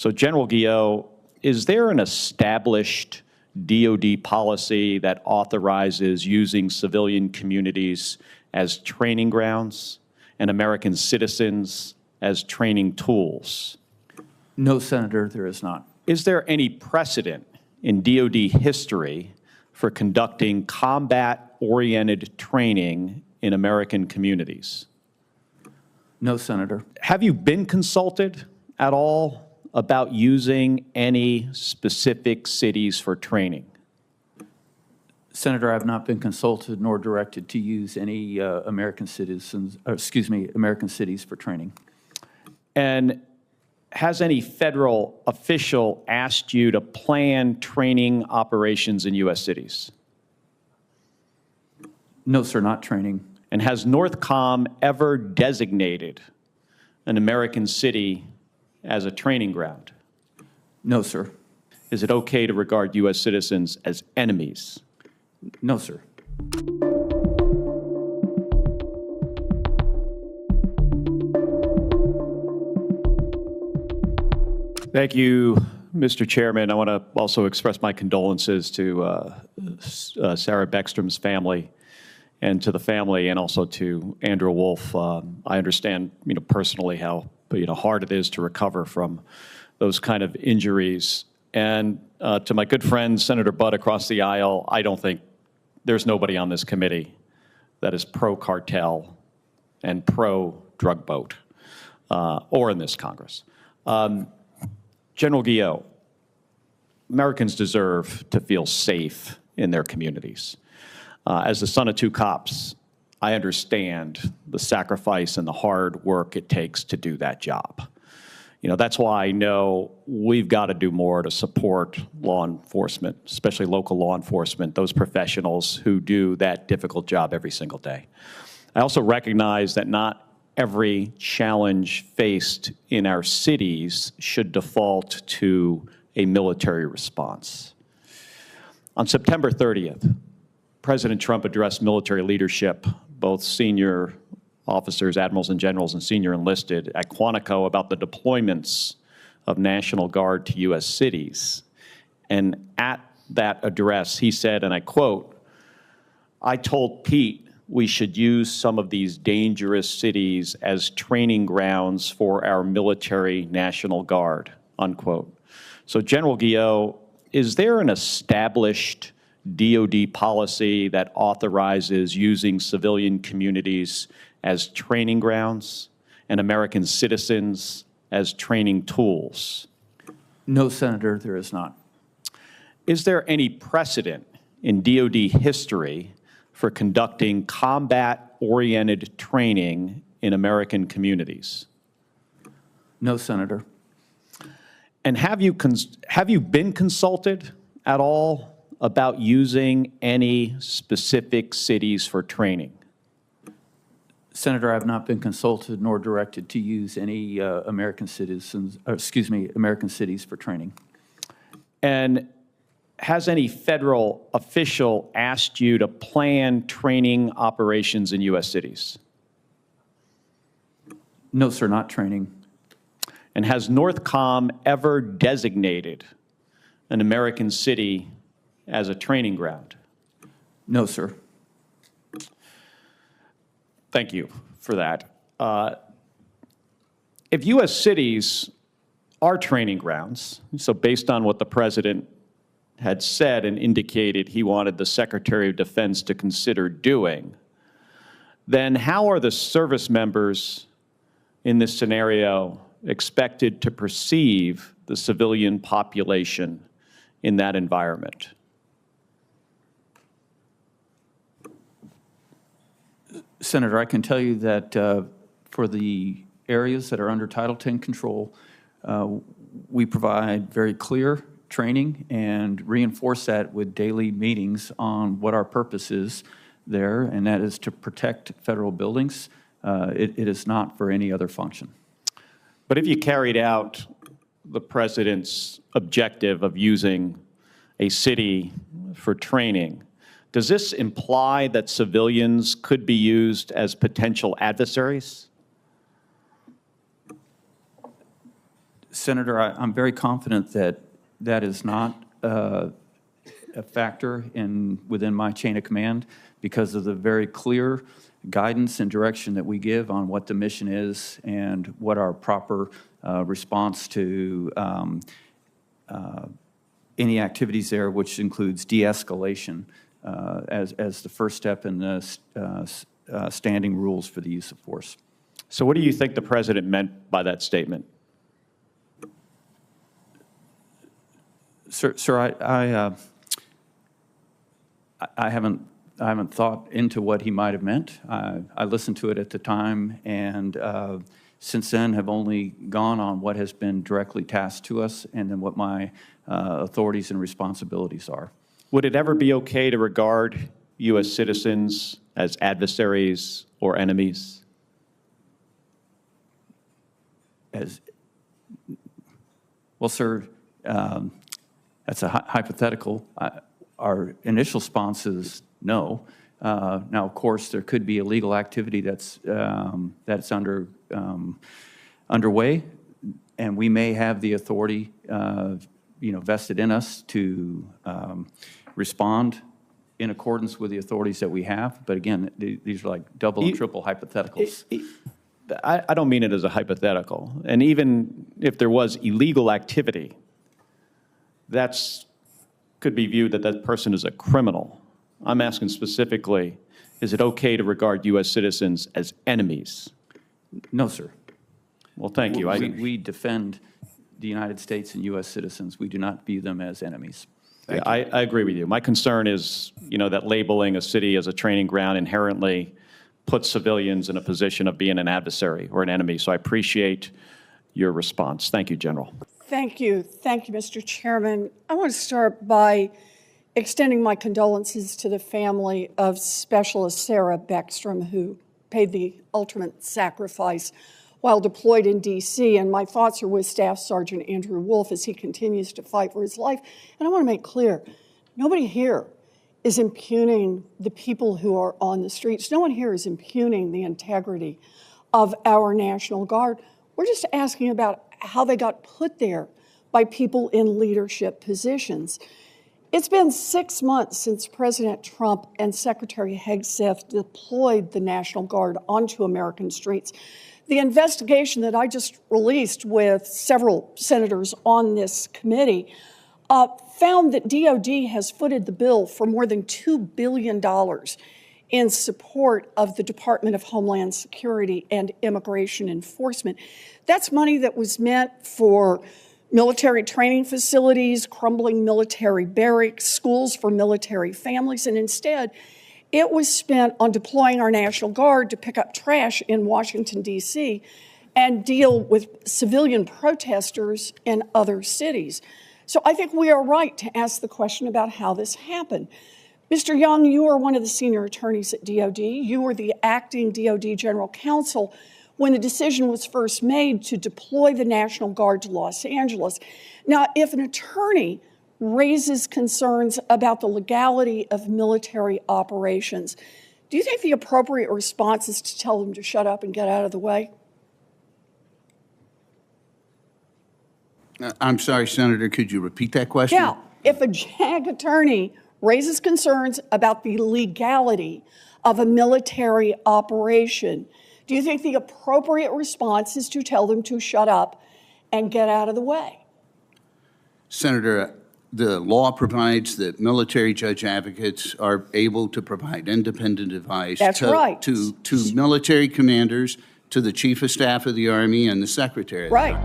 So General Guillot, is there an established DoD policy that authorizes using civilian communities as training grounds and American citizens as training tools? No, Senator, there is not. Is there any precedent in DoD history for conducting combat-oriented training in American communities? No, Senator. Have you been consulted at all about using any specific cities for training? Senator, I have not been consulted nor directed to use any American cities for training. And has any federal official asked you to plan training operations in U.S. cities? No, sir, not training. And has NORTHCOM ever designated an American city as a training ground? No, sir. Is it okay to regard U.S. citizens as enemies? No, sir. Thank you, Mr. Chairman. I want to also express my condolences to Sarah Beckstrom's family and to the family, and also to Andrew Wolf. I understand, personally how hard it is to recover from those kind of injuries. And to my good friend, Senator Budd across the aisle, I don't think there's nobody on this committee that is pro-cartel and pro-drug boat, or in this Congress. General Guillot, Americans deserve to feel safe in their communities. As the son of two cops, I understand the sacrifice and the hard work it takes to do that job. That's why I know we've got to do more to support law enforcement, especially local law enforcement, those professionals who do that difficult job every single day. I also recognize that not every challenge faced in our cities should default to a military response. On September 30th, President Trump addressed military leadership, both senior officers, admirals and generals, and senior enlisted at Quantico about the deployments of National Guard to U.S. cities. And at that address, he said, and I quote, "I told Pete we should use some of these dangerous cities as training grounds for our military National Guard," unquote. So General Guillot, is there an established DoD policy that authorizes using civilian communities as training grounds and American citizens as training tools? No, Senator, there is not. Is there any precedent in DoD history for conducting combat-oriented training in American communities? No, Senator. And have you been consulted at all about using any specific cities for training? Senator, I have not been consulted nor directed to use any American cities for training. And has any federal official asked you to plan training operations in U.S. cities? No, sir, not training. And has NORTHCOM ever designated an American city as a training ground? No, sir. Thank you for that. If U.S. cities are training grounds, so based on what the President had said and indicated he wanted the Secretary of Defense to consider doing, then how are the service members in this scenario expected to perceive the civilian population in that environment? Senator, I can tell you that for the areas that are under Title X control, we provide very clear training and reinforce that with daily meetings on what our purpose is there, and that is to protect federal buildings. It is not for any other function. But if you carried out the President's objective of using a city for training, does this imply that civilians could be used as potential adversaries? Senator, I'm very confident that that is not a factor within my chain of command because of the very clear guidance and direction that we give on what the mission is and what our proper response to any activities there, which includes de-escalation as the first step in the standing rules for the use of force. So what do you think the president meant by that statement? Sir, I haven't thought into what he might have meant. I listened to it at the time, and since then have only gone on what has been directly tasked to us and then what my authorities and responsibilities are. Would it ever be okay to regard U.S. citizens as adversaries or enemies? Well, sir, that's a hypothetical. Our initial response is no. Now, of course, there could be illegal activity that's underway, and we may have the authority, vested in us to respond in accordance with the authorities that we have. But again, these are like double and triple hypotheticals. I don't mean it as a hypothetical. And even if there was illegal activity, could be viewed that that person is a criminal. I'm asking specifically, is it okay to regard U.S. citizens as enemies? No, sir. Well, thank you. We defend the United States and U.S. citizens. We do not view them as enemies. Yeah, I agree with you. My concern is, that labeling a city as a training ground inherently puts civilians in a position of being an adversary or an enemy. So I appreciate your response. Thank you, General. Thank you. Thank you, Mr. Chairman. I want to start by extending my condolences to the family of Specialist Sarah Beckstrom, who paid the ultimate sacrifice while deployed in D.C., and my thoughts are with Staff Sergeant Andrew Wolf as he continues to fight for his life. And I want to make clear, nobody here is impugning the people who are on the streets. No one here is impugning the integrity of our National Guard. We're just asking about how they got put there by people in leadership positions. It's been 6 months since President Trump and Secretary Hegseth deployed the National Guard onto American streets. The investigation that I just released with several senators on this committee found that DOD has footed the bill for more than $2 billion in support of the Department of Homeland Security and Immigration Enforcement. That's money that was meant for military training facilities, crumbling military barracks, schools for military families, and instead, it was spent on deploying our National Guard to pick up trash in Washington, D.C., and deal with civilian protesters in other cities. So I think we are right to ask the question about how this happened. Mr. Young, you are one of the senior attorneys at DOD. You were the acting DOD General Counsel when the decision was first made to deploy the National Guard to Los Angeles. Now, if an attorney raises concerns about the legality of military operations, do you think the appropriate response is to tell them to shut up and get out of the way? I'm sorry, Senator, could you repeat that question? Yeah, if a JAG attorney raises concerns about the legality of a military operation, do you think the appropriate response is to tell them to shut up and get out of the way? Senator, the law provides that military judge advocates are able to provide independent advice to military commanders, to the Chief of Staff of the Army, and the Secretary. Right.